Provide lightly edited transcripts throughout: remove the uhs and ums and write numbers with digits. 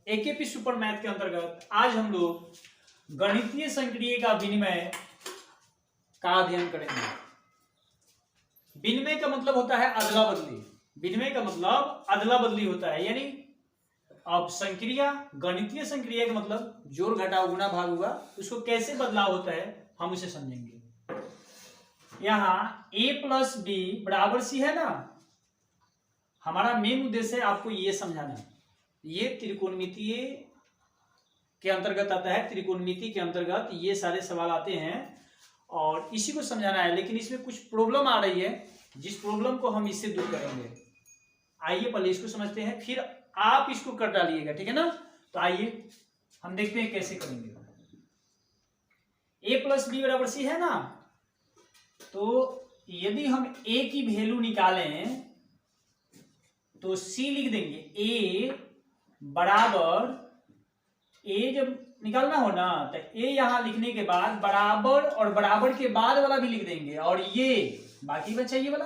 AKP super math के अंतर्गत आज हम लोग गणितीय संक्रिय का विनिमय का अध्ययन करेंगे। विनिमय का मतलब होता है अदला बदली। विनिमय का मतलब अदला बदली होता है, यानी अब संक्रिया, गणितीय संक्रिया का मतलब जोड़ घटाव गुणा भाग हुआ, उसको कैसे बदलाव होता है हम उसे समझेंगे। यहाँ a प्लस बी बराबर सी है ना, हमारा मेन उद्देश्य है आपको ये समझाना। ये त्रिकोणमितीय के अंतर्गत आता है, त्रिकोणमिति के अंतर्गत ये सारे सवाल आते हैं और इसी को समझाना है। लेकिन इसमें कुछ प्रॉब्लम आ रही है, जिस प्रॉब्लम को हम इससे दूर करेंगे। आइए पहले इसको समझते हैं, फिर आप इसको कर डालिएगा, ठीक है ना। तो आइए हम देखते हैं कैसे करेंगे। a प्लस बी बराबर सी है ना, तो यदि हम a की वैल्यू निकालें तो c लिख देंगे। a बराबर a जब निकालना हो ना तो a यहां लिखने के बाद बराबर और बराबर के बाद वाला भी लिख देंगे, और ये बाकी बचा ये वाला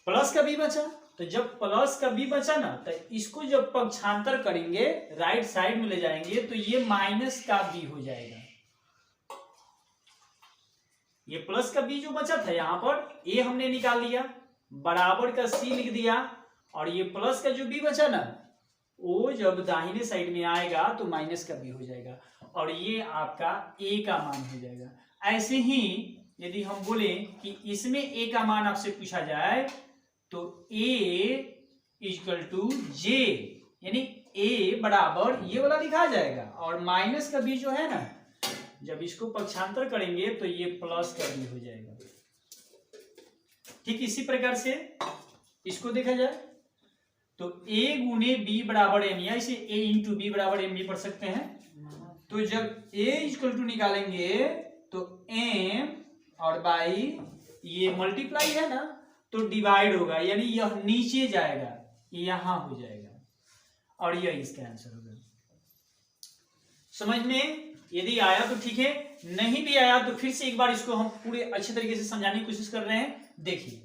प्लस का b बचा। तो जब प्लस का b बचा ना तो इसको जब पक्षांतर करेंगे, राइट साइड में ले जाएंगे, तो ये माइनस का b हो जाएगा। ये प्लस का b जो बचा था यहाँ पर a हमने निकाल लिया, बराबर का c लिख दिया, और ये प्लस का जो b बचा ना वो जब दाहिने साइड में आएगा तो माइनस का b हो जाएगा, और ये आपका a का मान हो जाएगा। ऐसे ही यदि हम बोले कि इसमें a का मान आपसे पूछा जाए तो a इक्वल टू j, यानी a बराबर ये वाला लिखा जाएगा, और माइनस का b जो है ना, जब इसको पक्षांतर करेंगे तो ये प्लस का b हो जाएगा। ठीक इसी प्रकार से इसको देखा जाए तो a गुने b बराबर m, या इसे a इंटू बी बराबर m भी पढ़ सकते हैं। तो जब a इक्वल टू निकालेंगे तो m और बाई ये मल्टीप्लाई है ना तो डिवाइड होगा, यानी यह नीचे जाएगा, यहां हो जाएगा, और यह इसका आंसर होगा। समझ में यदि आया तो ठीक है, नहीं भी आया तो फिर से एक बार इसको हम पूरे अच्छे तरीके से समझाने की कोशिश कर रहे हैं। देखिए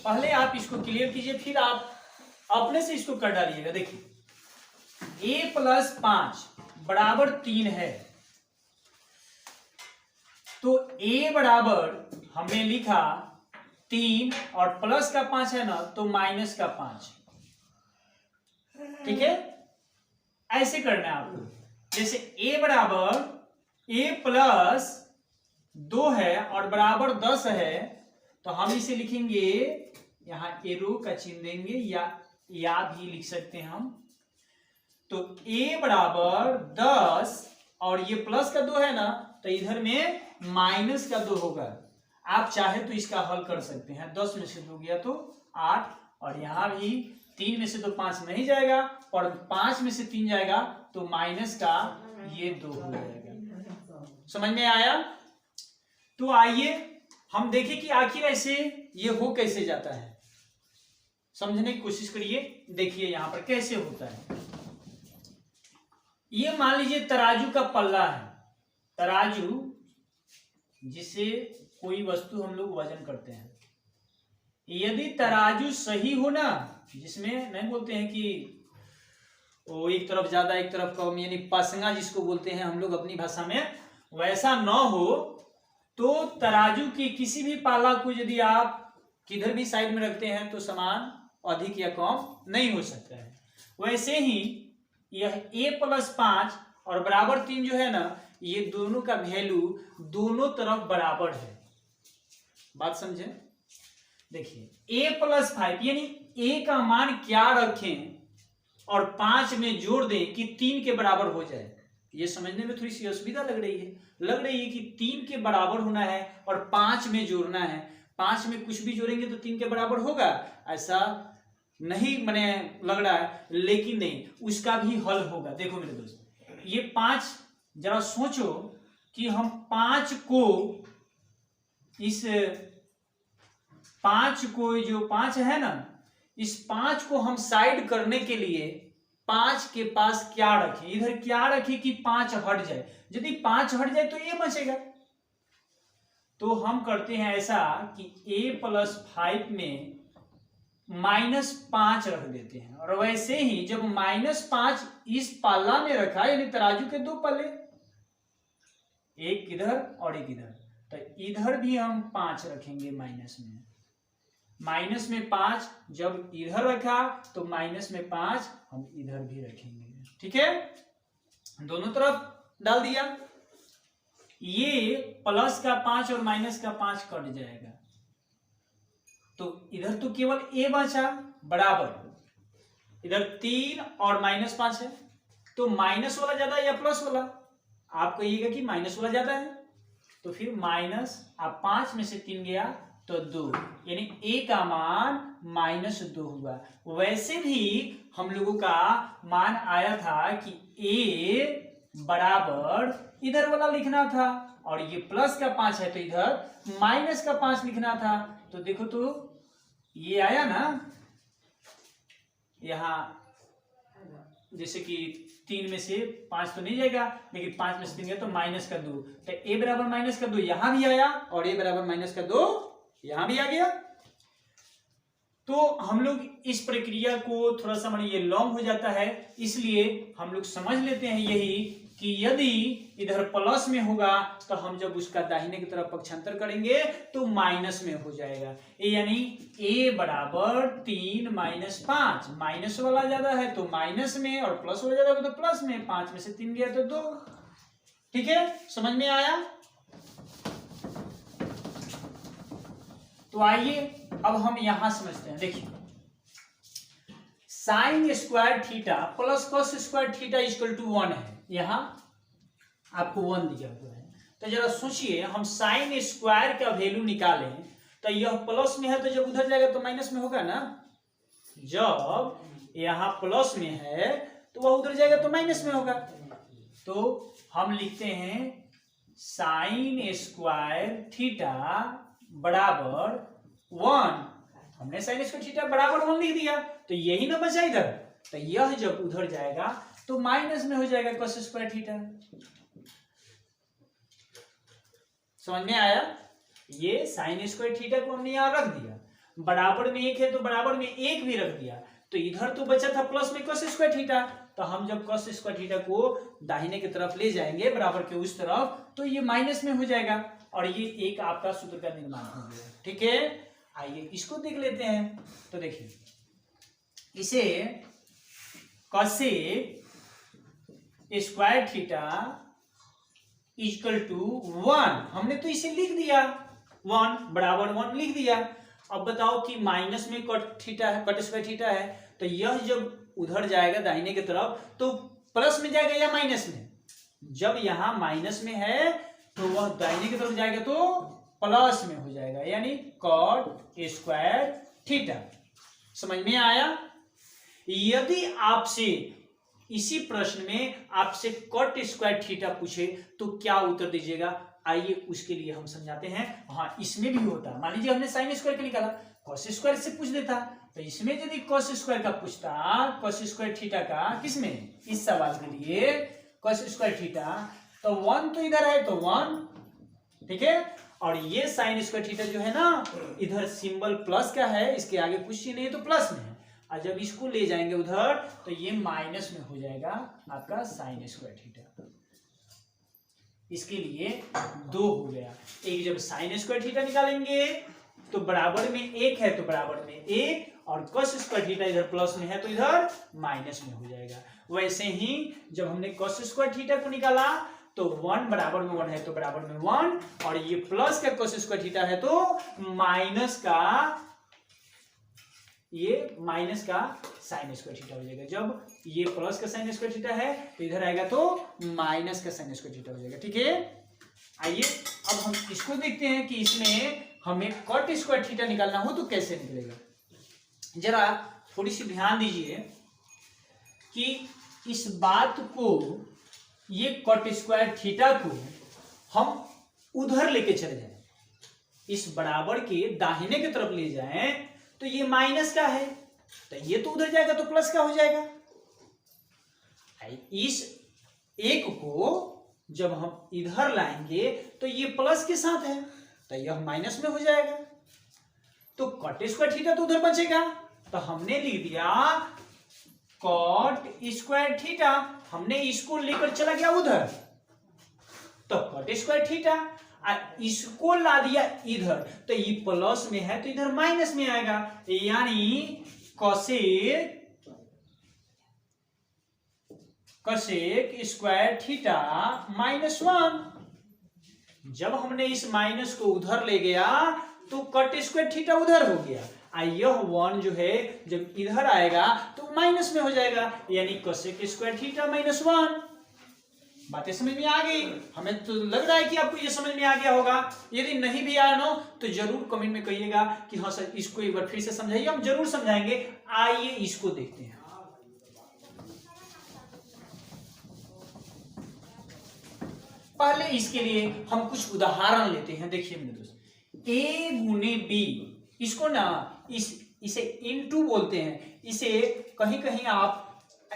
पहले आप इसको क्लियर कीजिए, फिर आप अपने से इसको कर डालिएगा। देखिए a प्लस 5 बराबर 3 है, तो a बराबर हमने लिखा 3 और प्लस का 5 है ना तो माइनस का 5। ठीक है, ऐसे करना है आपको। जैसे a बराबर a प्लस 2 है और बराबर 10 है, तो हम इसे लिखेंगे, यहां एरो का चिन्ह देंगे, या भी लिख सकते हैं हम। तो a बराबर 10 और ये प्लस का 2 है ना, तो इधर में माइनस का 2 होगा। आप चाहे तो इसका हल कर सकते हैं। 10 में से 2 गया तो 8, और यहां भी 3 में से तो 5 नहीं जाएगा, और 5 में से 3 जाएगा तो माइनस का ये 2 हो जाएगा। समझ में आया? तो आइए हम देखें कि आखिर ऐसे ये हो कैसे जाता है, समझने की कोशिश करिए। देखिए यहां पर कैसे होता है। ये मान लीजिए तराजू का पल्ला है, तराजू जिसे कोई वस्तु हम लोग वजन करते हैं। यदि तराजू सही हो ना, जिसमें नहीं बोलते हैं कि वो एक तरफ ज्यादा एक तरफ कम, यानी पसंगा जिसको बोलते हैं हम लोग अपनी भाषा में, वैसा न हो, तो तराजू की किसी भी पाला को यदि आप किधर भी साइड में रखते हैं तो समान अधिक या कम नहीं हो सकता है। वैसे ही यह a प्लस 5 और बराबर 3 जो है ना, ये दोनों का वैल्यू दोनों तरफ बराबर है। बात समझे? देखिए a प्लस 5 यानी a का मान क्या रखें और 5 में जोड़ दें कि 3 के बराबर हो जाए। ये समझने में थोड़ी सी असुविधा लग रही है कि 3 के बराबर होना है और 5 में जोड़ना है। 5 में कुछ भी जोड़ेंगे तो 3 के बराबर होगा, ऐसा नहीं मैंने लग रहा है, लेकिन नहीं, उसका भी हल होगा। देखो मेरे दोस्त, ये 5, जरा सोचो कि हम 5 को, इस 5 को, जो 5 है ना, इस 5 को हम साइड करने के लिए 5 के पास क्या रखें, इधर क्या रखें कि 5 हट जाए। यदि 5 हट जाए तो ये बचेगा, तो हम करते हैं ऐसा कि a+5 में -5 रख देते हैं, और वैसे ही जब -5 इस पाला में रखा, यानी तराजू के दो पल्ले, एक इधर और एक इधर, तो इधर भी हम 5 रखेंगे माइनस में 5 जब इधर रखा तो -5 हम इधर भी रखेंगे। ठीक है, दोनों तरफ डाल दिया। ये प्लस का 5 और माइनस का 5 कट जाएगा, तो इधर तो केवल a बचा, बराबर इधर 3 और -5 है, तो माइनस वाला ज्यादा या प्लस वाला? आप कहिएगा कि माइनस वाला ज्यादा है, तो फिर माइनस, आप 5 में से 3 गया तो 2, यानी a का मान -2 हुआ। वैसे भी हम लोगों का मान आया था कि a बराबर इधर वाला लिखना था, और ये प्लस का 5 है तो इधर माइनस का 5 लिखना था। तो देखो तो ये आया ना, यहां जैसे कि 3 में से 5 तो नहीं जाएगा, लेकिन 5 में से 3 गया तो -2, तो a बराबर -2 यहां भी आया, और a बराबर -2 यहां भी आ गया। तो हम लोग इस प्रक्रिया को थोड़ा सा ये लॉन्ग हो जाता है, इसलिए हम लोग समझ लेते हैं यही कि यदि इधर प्लस में होगा तो हम जब उसका दाहिने की तरफ पक्षांतर करेंगे तो माइनस में हो जाएगा, यानी a बराबर 3 -5, माइनस वाला ज्यादा है तो माइनस में, और प्लस वाला ज्यादा है तो प्लस में, 5 में से 3 गया तो 2। ठीक है, समझ में आया? तो आइए अब हम यहां समझते हैं। देखिए, sine square theta plus cos square theta equal to 1 है, यहां आपको 1 दिया हुआ है। तो जरा सोचिए, हम साइन स्क्वायर का वैल्यू निकालें तो यह प्लस में है, तो जब उधर जाएगा तो माइनस में होगा ना। जब यहां प्लस में है तो वह उधर जाएगा तो माइनस में होगा। तो हम लिखते हैं साइन स्क्वायर थीटा बराबर 1, हमने साइन स्क्वायर थीटा बराबर 1 लिख दिया, तो यही ना बचा इधर, तो यह जब उधर जाएगा तो माइनस में हो जाएगा कॉस स्क्वायर थीटा। समझ में आया? ये साइन स्क्वायर थीटा को हमने यहां रख दिया, बराबर में 1 है तो बराबर में 1 भी रख दिया, तो इधर तो बचा था प्लस में कॉस स्क्वायर थीटा, तो हम जब कॉस स्क्वायर थीटा को दाहिने की तरफ ले जाएंगे बराबर के उस तरफ, तो ये माइनस में हो जाएगा, और ये एक आपका सूत्र का निर्माण हो गया। ठीक है, आइए इसको देख लेते हैं। तो देखिए, इसे cosec square theta equal to 1, हमने तो इसे लिख दिया, 1 बराबर 1 लिख दिया। अब बताओ कि माइनस में कट स्क्वायर थीटा है, तो यह जब उधर जाएगा दाहिने की तरफ तो प्लस में जाएगा या माइनस में? जब यहां माइनस में है तो वह दाहिने की तरफ जाएगा तो प्लस में हो जाएगा, यानी कॉट स्क्वायर थीटा। समझ में आया? यदि आपसे इसी प्रश्न में आपसे कॉट स्क्वायर थीटा पूछे तो क्या उत्तर दीजिएगा? आइए उसके लिए हम समझाते हैं। हाँ, इसमें भी होता, मान लीजिए हमने साइन स्क्वायर का निकाला, कॉस स्क्वायर से पूछ देता, तो इसमें यदि कॉस स्क्वायर का पूछता, कॉस स्क्वायर थीटा का, किसमें? इस सवाल के लिए कॉस स्क्वायर थीटा, तो 1 तो इधर है तो 1, ठीक है, और ये साइन स्क्वायर थीटा जो है ना, इधर सिंबल प्लस का है, इसके आगे कुछ ही नहीं है तो प्लस में है, और जब इसको ले जाएंगे उधर तो ये माइनस में हो जाएगा आपका साइन स्क्वायर थीटा। इसके लिए 2 हो गया। एक जब साइन स्क्वायर थीटा निकालेंगे तो बराबर में 1 है तो बराबर में 1, और कॉस स्क्वायर थीटा इधर प्लस में है तो इधर माइनस में हो जाएगा। वैसे ही जब हमने कॉस स्क्वायर थीटा को निकाला तो 1 बराबर में 1 है तो बराबर में 1, और ये प्लस का कॉस स्क्वायर थीटा है तो माइनस का साइन स्क्वायर थीटा हो जाएगा। जब ये प्लस का साइन स्क्वायर थीटा है तो इधर आएगा तो माइनस का साइन स्क्वायर थीटा हो जाएगा। ठीक है, आइए अब हम इसको देखते हैं कि इसमें हमें कॉट स्क्वायर थीटा निकालना हो तो कैसे निकलेगा। जरा थोड़ी सी ध्यान दीजिए कि इस बात को, ये कॉट स्क्वायर थीटा को हम उधर लेके चले जाएं, इस बराबर के दाहिने की तरफ ले जाएं तो ये माइनस का है, तो ये तो उधर जाएगा तो प्लस का हो जाएगा। इस एक को जब हम इधर लाएंगे तो ये प्लस के साथ है, तो यह माइनस में हो जाएगा। तो कॉट स्क्वायर थीटा तो उधर बचेगा, तो हमने लिख दिया कॉट स्क्वायर थीटा, हमने इसको लेकर चला गया उधर, तो कॉट स्क्वायर थीटा, इसको ला दिया इधर, तो ये प्लस में है तो इधर माइनस में आएगा, यानी कोसेक स्क्वायर थीटा -1। जब हमने इस माइनस को उधर ले गया तो कट स्क्वायर थीटा उधर हो गया, यह 1 जो है जब इधर आएगा तो माइनस में हो जाएगा, यानी कोसेक स्क्वायर थीटा -1। बातें समझ में आ गई? हमें तो लग रहा है कि आपको ये समझ में आ गया होगा। यदि नहीं भी आया ना तो जरूर कमेंट में कहिएगा कि हाँ सर इसको एक बार फिर से समझाइए, हम जरूर समझाएंगे। आइए इसको देखते हैं। पहले इसके लिए हम कुछ उदाहरण लेते हैं। देखिए मेरे दोस्त, a गुने b, इसको ना इसे इनटू बोलते हैं। इसे कहीं कहीं आप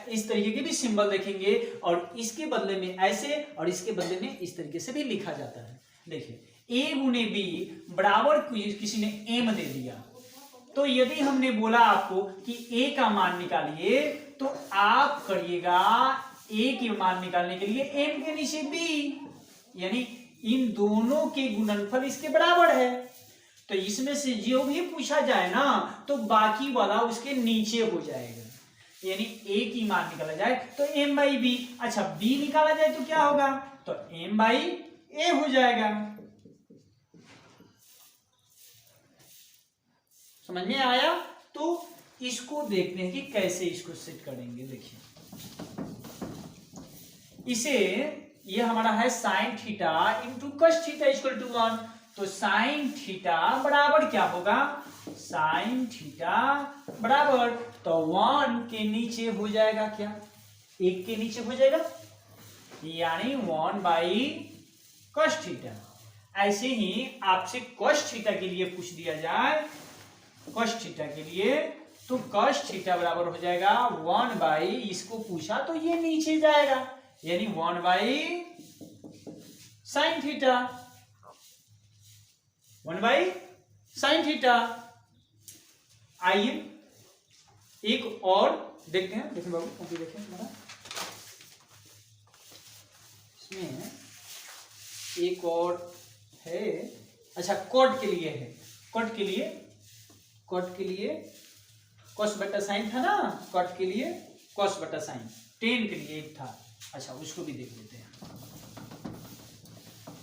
इस तरीके के भी सिंबल देखेंगे और इसके बदले में ऐसे और इसके बदले में इस तरीके से भी लिखा जाता है। देखिए a गुने b बराबर किसी ने m दे दिया, तो यदि हमने बोला आपको कि a का मान निकालिए तो आप करिएगा a के मान निकालने के लिए m के नीचे b, यानी इन दोनों के गुणनफल इसके बराबर है। तो इसमें से जो भी पूछा जाए ना तो बाकी वाला उसके नीचे हो जाएगा, यानी a की मान निकाला जाए तो m बाई b। अच्छा b निकाला जाए तो क्या होगा, तो m बाई a हो जाएगा। समझ में आया? तो इसको देखते हैं कि कैसे इसको सेट करेंगे। देखिए इसे, ये हमारा है sine theta into cos theta equal to 1, तो साइन थीटा बराबर क्या होगा, साइन थीटा बराबर, तो 1 के नीचे हो जाएगा क्या, 1 के नीचे हो जाएगा, यानी 1 बाई कस थीटा। ऐसे ही आपसे कस थीटा के लिए पूछ दिया जाए, कस थीटा के लिए, तो कस थीटा बराबर हो जाएगा 1 बाई, इसको पूछा तो ये नीचे जाएगा, यानी 1 by sine theta, 1 by sine theta. आइए एक और देखते हैं। देखें बाबू, कॉपी देखें हमारा, इसमें एक और है। अच्छा कॉट के लिए है, कॉट के लिए कॉस बटा साइन था ना, कॉट के लिए कॉस बटा साइन, टेन के लिए एक था। अच्छा उसको भी देख लेते हैं।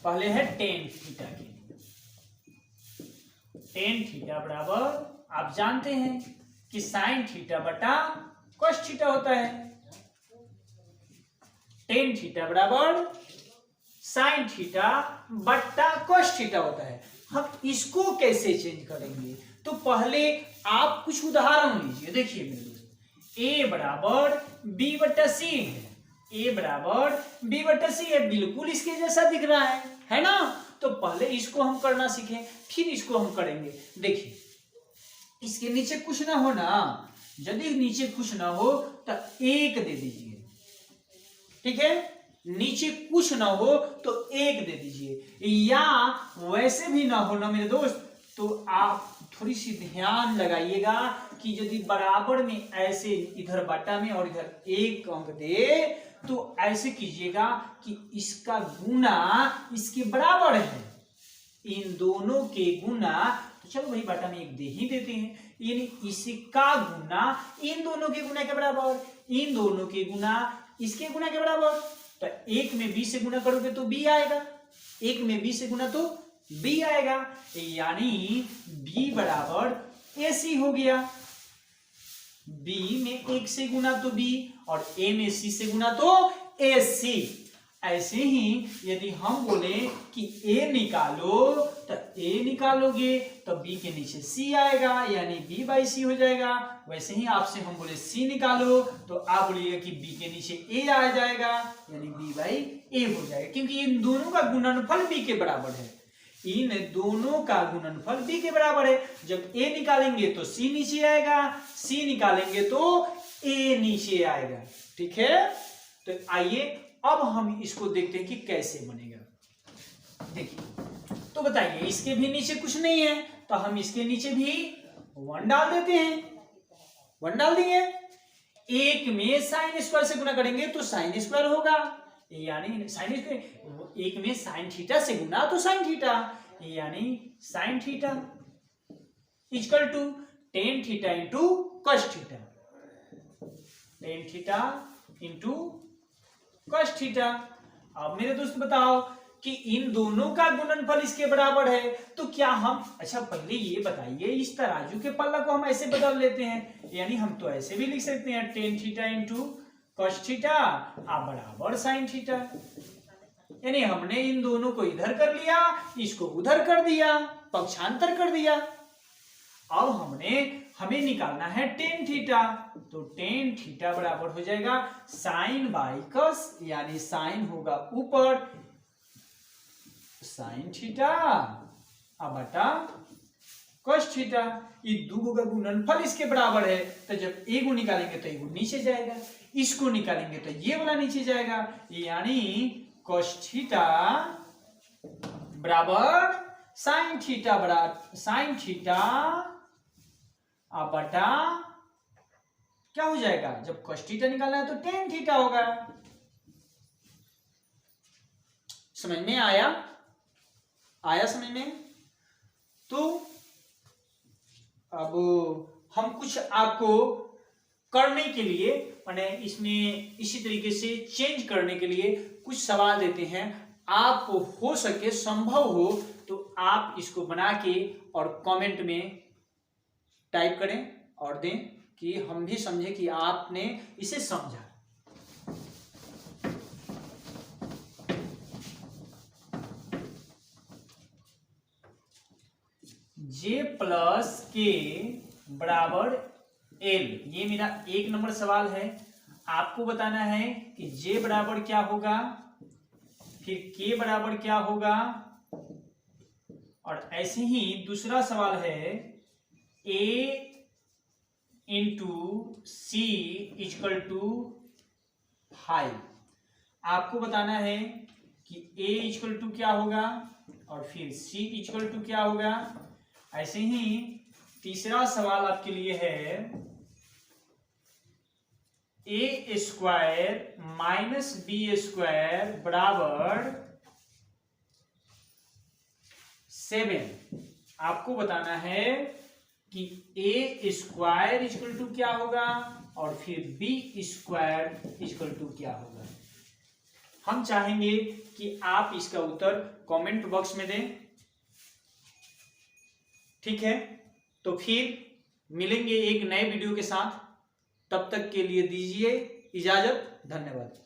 पहले है टेन थीटा के लिए, टेन थीटा बराबर आप जानते हैं कि साइन थीटा बटा कॉस थीटा होता है। टेन थीटा बराबर साइन थीटा बटा कॉस थीटा होता है। हम इसको कैसे चेंज करेंगे, तो पहले आप कुछ उदाहरण लीजिए। देखिए मेरे दोस्त, a बराबर b बटा c है, a बराबर b बटा c है, बिल्कुल इसके जैसा दिख रहा है ना। तो पहले इसको हम करना सीखें, फिर इसको हम करेंगे। देखिए इसके नीचे कुछ ना हो ना, यदि नीचे कुछ ना हो तो 1 दे दीजिए, ठीक है, नीचे कुछ ना हो तो 1 दे दीजिए। या वैसे भी ना हो ना मेरे दोस्त, तो आप थोड़ी सी ध्यान लगाइएगा कि यदि बराबर में ऐसे इधर बटा में और इधर 1 अंक दे तो ऐसे कीजिएगा कि इसका गुना इसके बराबर है, इन दोनों के गुना, तो चलो भाई बटा में 1 दे ही देते हैं, यानी इसका गुना इन दोनों के गुना के बराबर, इन दोनों के गुना इसके गुना के बराबर। तो 1 में b से गुना करोगे तो b आएगा, 1 में b से गुना तो b आएगा, यानी b बराबर ac हो गया। b में 1 से गुना तो b और a में c से गुना तो ac। ऐसे ही यदि हम बोले कि a निकालो तो a निकालोगे तो b के नीचे c आएगा, यानी b बाई c हो जाएगा। वैसे ही आपसे हम बोले c निकालो तो आप बोलिएगा कि b के नीचे a आ जाएगा, यानी b बाई a हो जाएगा, क्योंकि इन दोनों का गुणनफल b के बराबर है, इन दोनों का गुणनफल b के बराबर है। जब a निकालेंगे तो c नीचे आएगा, c निकालेंगे तो a नीचे आएगा, ठीक है। तो आइए अब हम इसको देखते हैं कि कैसे बनेगा। देखिए तो बताइए इसके भी नीचे कुछ नहीं है तो हम इसके नीचे भी 1 डाल देते हैं, 1 डाल दिए। एक में साइन स्क्वायर से गुना करेंगे तो साइन स्क्वायर होगा, यानी साइन स्क्वायर, एक में साइन थीटा से गुना तो साइन थीटा, यानी sine theta equal to ten theta into cos theta, ten theta into cos theta. अब मेरे दोस्त बताओ कि इन दोनों का गुणनफल इसके बराबर है तो क्या हम, अच्छा पहले ये बताइए इस तराजू के पल्ला को हम ऐसे बदल लेते हैं, यानी हम तो ऐसे भी लिख सकते हैं ten theta into cos theta बराबर साइन थीटा, यानी हमने इन दोनों को इधर कर लिया, इसको उधर कर दिया, पक्षांतर कर दिया। अब हमें निकालना है टेन थीटा, तो टेन थीटा बराबर हो जाएगा साइन बाई कॉस, यानी साइन होगा ऊपर साइन थीटा बटा कॉस थीटा। ये दो का गुणनफल इसके बराबर है तो जब ए को निकालेंगे तो ये नीचे जाएगा, इसको निकालेंगे तो ये वाला नीचे जाएगा, यानी कॉस थीटा बराबर साइन थीटा बराबर साइन थीटा बटा क्या हो जाएगा, जब कॉस थीटा निकालना है तो टेन थीटा होगा। समझ में आया समझ में? तो अब हम कुछ आपको करने के लिए माने इसमें इसी तरीके से चेंज करने के लिए कुछ सवाल देते हैं, आप हो सके संभव हो तो आप इसको बना के और कमेंट में टाइप करें और दें कि हम भी समझे कि आपने इसे समझा। जे प्लस के बराबर एल, ये मेरा 1 नंबर सवाल है। आपको बताना है कि जे बराबर क्या होगा, फिर के बराबर क्या होगा, और ऐसे ही दूसरा सवाल है ए इंटू सी इक्वल टू 5। आपको बताना है कि ए इक्वल टू क्या होगा और फिर सी इक्वल टू क्या होगा। ऐसे ही तीसरा सवाल आपके लिए है ए स्क्वायर माइनस बी स्क्वायर बराबर 7। आपको बताना है कि ए स्क्वायर इक्वल टू क्या होगा और फिर बी स्क्वायर इक्वल टू क्या होगा। हम चाहेंगे कि आप इसका उत्तर कमेंट बॉक्स में दें, ठीक है? तो फिर मिलेंगे एक नए वीडियो के साथ, तब तक के लिए दीजिए इजाजत, धन्यवाद।